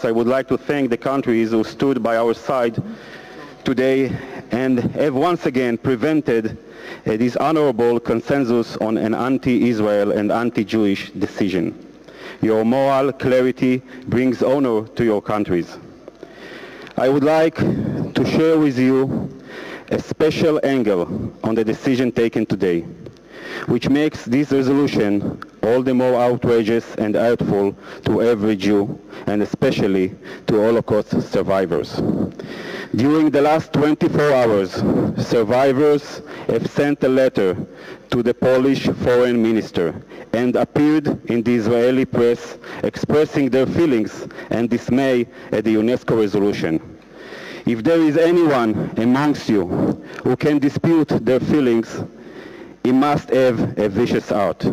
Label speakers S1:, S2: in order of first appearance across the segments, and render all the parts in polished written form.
S1: I would like to thank the countries who stood by our side today and have once again prevented a dishonorable consensus on an anti-Israel and anti-Jewish decision. Your moral clarity brings honor to your countries. I would like to share with you a special angle on the decision taken today, which makes this resolution all the more outrageous and hurtful to every Jew, and especially to Holocaust survivors. During the last 24 hours, survivors have sent a letter to the Polish foreign minister and appeared in the Israeli press expressing their feelings and dismay at the UNESCO resolution. If there is anyone amongst you who can dispute their feelings, he must have a vicious heart.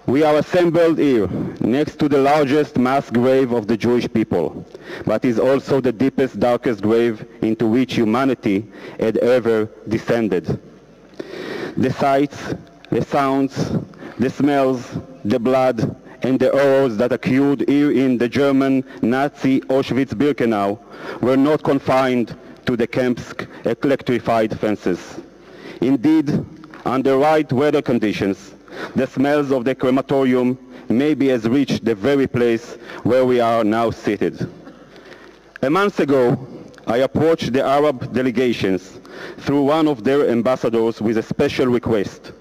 S1: We are assembled here next to the largest mass grave of the Jewish people, but is also the deepest, darkest grave into which humanity had ever descended. The sights, the sounds, the smells, the blood, and the horrors that occurred here in the German Nazi Auschwitz-Birkenau were not confined to the camp's electrified fences. Indeed, under right weather conditions, the smells of the crematorium maybe has reached the very place where we are now seated. A month ago, I approached the Arab delegations through one of their ambassadors with a special request.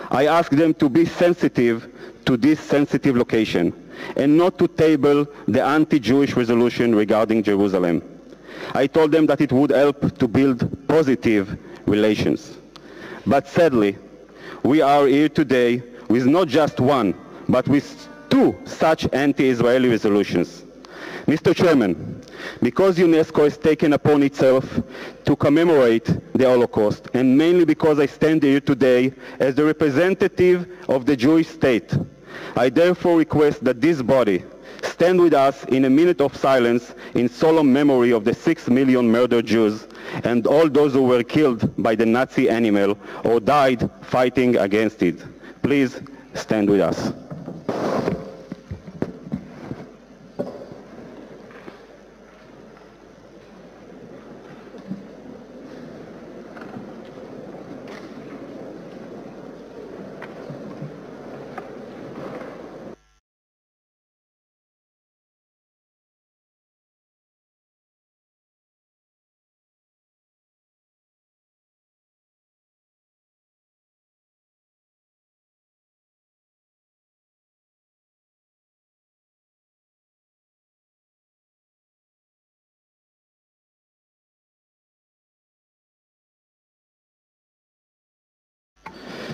S1: I asked them to be sensitive to this sensitive location and not to table the anti-Jewish resolution regarding Jerusalem. I told them that it would help to build positive relations. But sadly, we are here today with not just one, but with two such anti-Israeli resolutions. Mr. Chairman, because UNESCO has taken upon itself to commemorate the Holocaust, and mainly because I stand here today as the representative of the Jewish state, I therefore request that this body stand with us in a minute of silence in solemn memory of the 6 million murdered Jews and all those who were killed by the Nazi animal or died fighting against it. Please stand with us.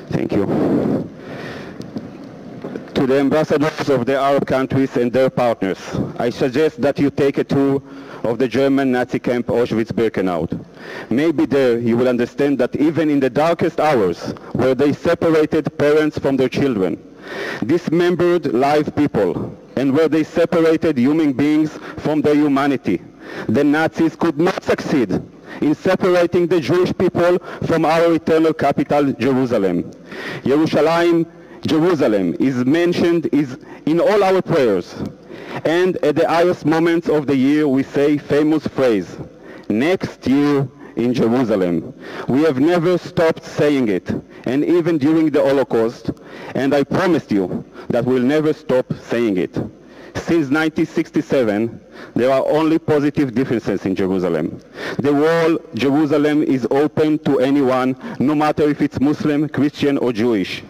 S1: Thank you. To the ambassadors of the Arab countries and their partners, I suggest that you take a tour of the German Nazi camp Auschwitz-Birkenau. Maybe there you will understand that even in the darkest hours, where they separated parents from their children, dismembered live people, and where they separated human beings from their humanity, the Nazis could not succeed in separating the Jewish people from our eternal capital, Jerusalem. Jerusalem is mentioned in all our prayers, and at the highest moments of the year we say famous phrase, next year in Jerusalem. We have never stopped saying it, and even during the Holocaust, and I promise you that we'll never stop saying it. Since 1967, there are only positive differences in Jerusalem. The whole Jerusalem is open to anyone, no matter if it's Muslim, Christian, or Jewish.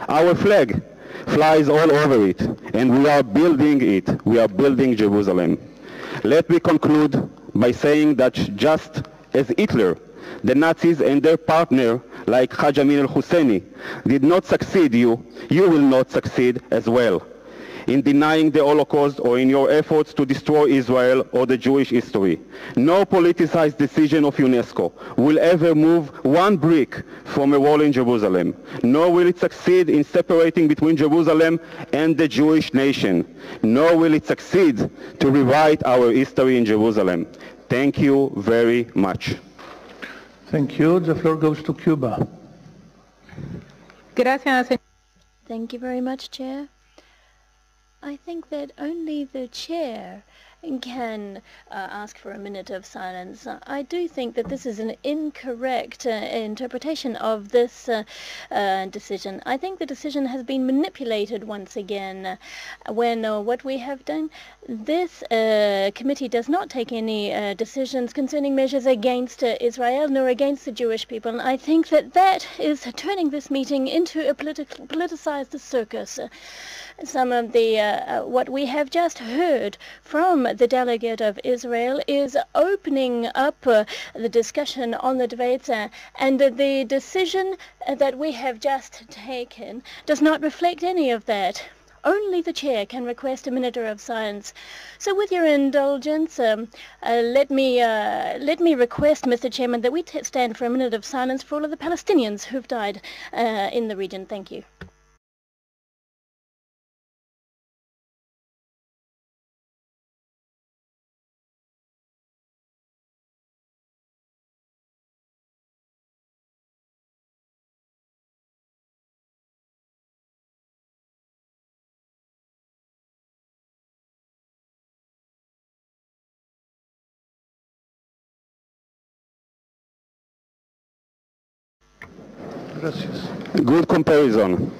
S1: Our flag flies all over it, and we are building it. We are building Jerusalem. Let me conclude by saying that just as Hitler, the Nazis and their partner, like Haj Amin al-Husseini, did not succeed, you will not succeed as well in denying the Holocaust or in your efforts to destroy Israel or the Jewish history. No politicized decision of UNESCO will ever move one brick from a wall in Jerusalem, nor will it succeed in separating between Jerusalem and the Jewish nation, nor will it succeed to rewrite our history in Jerusalem. Thank you very much.
S2: Thank you. The floor goes to Cuba.
S3: Gracias.
S4: Thank you very much, Chair.
S3: I think that only the chair can ask for a minute of silence. I do think that this is an incorrect interpretation of this decision. I think the decision has been manipulated once again when what we have done, this committee does not take any decisions concerning measures against Israel nor against the Jewish people. And I think that that is turning this meeting into a politicized circus. Some of the what we have just heard from the delegate of Israel is opening up the discussion on the debates, and the decision that we have just taken does not reflect any of that. Only the chair can request a minute of silence. So with your indulgence, let me request, Mr. Chairman, that we stand for a minute of silence for all of the Palestinians who've died in the region. Thank you.
S2: Gracias.
S1: Good comparison.